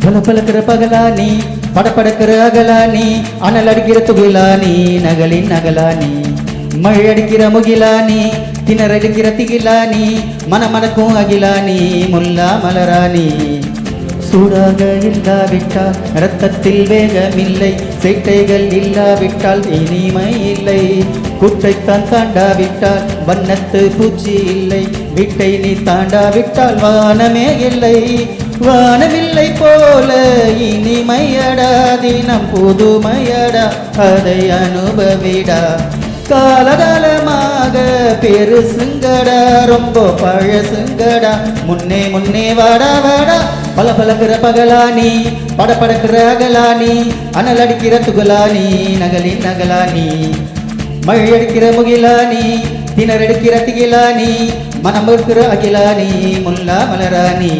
பலப்பலக்கிற பகலானி படப்படக்கிற அகலானி அனல் அடிக்கிற துகிலானி நகலின் நகலானி மழை அடிக்கிற முகிலானி திணறடிக்கிற திகிலானி மனமனக்கும் அகிலானி முல்லா மலராணி சூடாக இல்லாவிட்டால் இரத்தத்தில் வேகமில்லை சேட்டைகள் இல்லாவிட்டால் இனிமை இல்லை கூற்றைத்தான் தாண்டாவிட்டால் வண்ணத்து பூச்சி இல்லை வீட்டை நீ தாண்டாவிட்டால் வானமே இல்லை வானவில்லை போல இனிமையடா தினம் புதுமையடா அதை அனுபவிடா காலகாலமாக பெருசுங்கடா ரொம்ப பழசுங்கடா முன்னே முன்னே வாடா வாடா பல பலக்கிற பகலானி படப்படக்கிற அகலானி அனல் அடிக்கிற துகலானி நகலின் நகலானி மழை அடிக்கிற முகிலானி திணறடிக்கிற திகிலானி மனம் இருக்கிற அகிலானி முல்லா மலராணி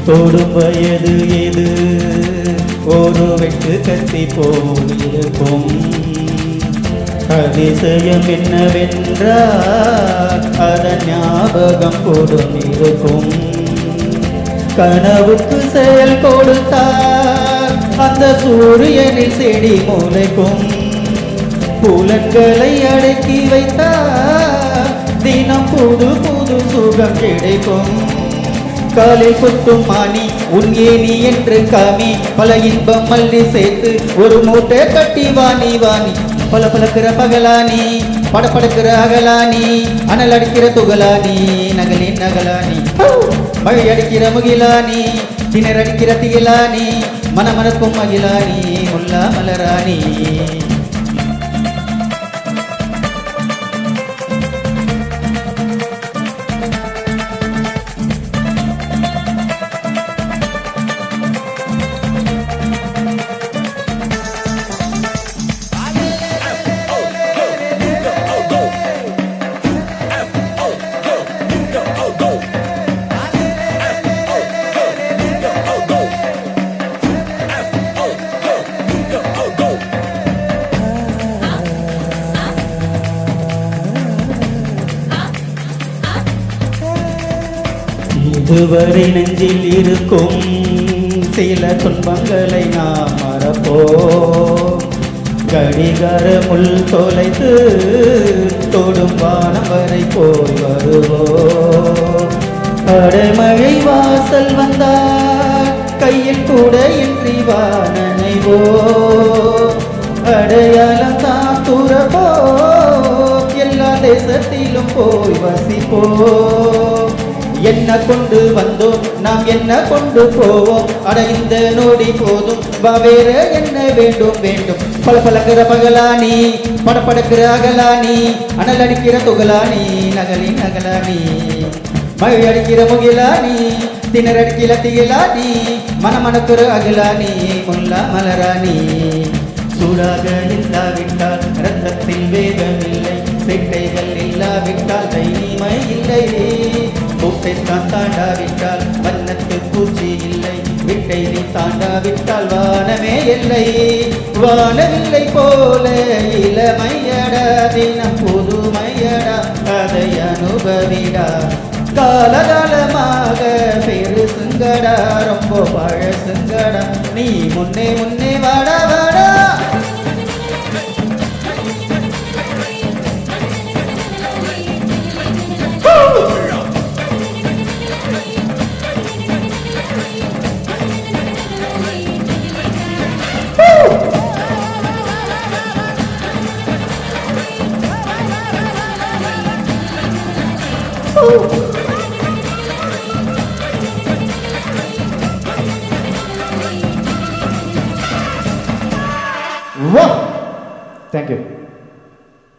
தோடும் வயது எது ஒரு வெட்டு கத்தி போயிருக்கும் அதிசயம் என்னவென்றால் அதன் ஞாபகம் போடும் இருக்கும் கனவுக்கு செயல் கொடுத்தால் அந்த சூரியனில் செடி முளைக்கும் புலன்களை அடக்கி வைத்தால் தினம் புது புது சுகம் கிடைக்கும் காலில் கொத்தும் மானி உன் ஏனி என்று காமி பல இன்பம் மல்லி சேர்த்து ஒரு மூட்டை கட்டி வாணி வாணி பல பலக்கிற பகலானி படப்படக்கிற அகலானி அனல் அடிக்கிற துகலானி நகலின் நகலானி மழை அடிக்கிற முகிலானி திணற அடிக்கிற திகிலானி மனமனக்கும் மகிலானி முல்லா மலராணி இதுவரை நெஞ்சில் இருக்கும் சில துன்பங்களை நாம் மறப்போம் கடிகார முள் தொலைத்து தொடும் வானம் வரை போய் வருவோம் அடைமழை வாசல் வந்தால் கையில் கூட இன்றி வானனைவோ அடையாளம் தான் துறப்போ எல்லா தேசத்திலும் போய் வசிப்போ என்ன கொண்டு வந்தோம் நாம் என்ன கொண்டு போவோம் அட இந்த நோடி போதும் வேற என்ன வேண்டும் வேண்டும் பல பலக்கிற பகலானி படப்படக்கிற அகலானி அனல் அடிக்கிற துகலானி நகலின் நகலானி மழை அடிக்கிற முகிலானி திணற அடிக்கிற திகிலானி மனமனக்கிற அகலானி முல்லா மலராணி சூடாக இல்லாவிட்டால் இரத்தத்தில் வேகமில்லை சேட்டைகள் இல்லாவிட்டால் தைரியமை இல்லை கூட்டைத்தான் தாண்டாவிட்டால் வண்ணத்து பூச்சி இல்லை விட்டை நீ தாண்டாவிட்டால் வானமே இல்லை வானவில்லை போல இளமையடா தினம் புதுமையடா அதை அனுபவிடா காலகாலமாக பெருசுங்கடா ரொம்ப பழசுங்கடா நீ முன்னே முன்னே வாடா வாடா வா. தேங்க்யூ.